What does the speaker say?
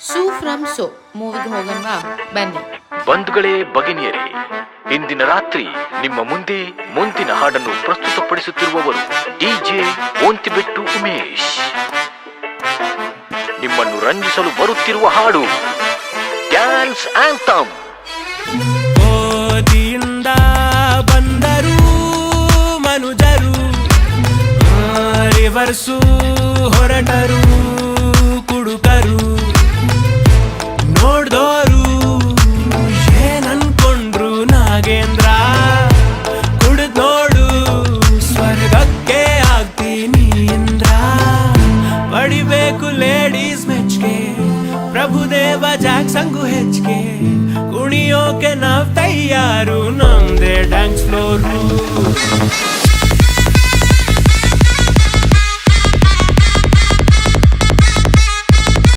Suu from so ಮೂವಿಗೆ ಹೋಗೋಣ ಬನ್ನಿ. ಬಂಧುಗಳೇ, ಭಗಿನಿಯರೇ, ಇಂದಿನ ರಾತ್ರಿ ನಿಮ್ಮ ಮುಂದೆ ಮುಂದಿನ ಹಾಡನ್ನು ಪ್ರಸ್ತುತಪಡಿಸುತ್ತಿರುವವರು DJ ಓಂತಿಬೆಟ್ಟು ಉಮೇಶ್. ನಿಮ್ಮನ್ನು ರಂಜಿಸಲು ಬರುತ್ತಿರುವ ಹಾಡು ಡ್ಯಾನ್ಸ್ ಆಂಥಮ್. ಓದಿಯಿಂದ ಬಂದರು ಮನುಜರು, ರಿವರ್ಸು ಹೊರಟರು ಕುಡುಕರು. ನೋಡ್ದೋರು ಏನನ್ಕೊಂಡ್ರು ನಾಗೇಂದ್ರ, ಕುಡಿದ್ ನೋಡು ಸ್ವರ್ಗಕ್ಕೆ ಆಗ್ತೀನಿ ಇಂದ್ರ. ಪಡಿಬೇಕು ಲೇಡೀಸ್ ಮೆಚ್ಗೆ, ಪ್ರಭುದೇವ ಜಾಕ್ಸಂಗು ಹೆಚ್ಚಿಗೆ. ಕುಣಿಯೋಕೆ ನಾವ್ ತಯಾರು, ನಮ್ದೇ ಡ್ಯಾನ್ಸ್ ಫ್ಲೋರು.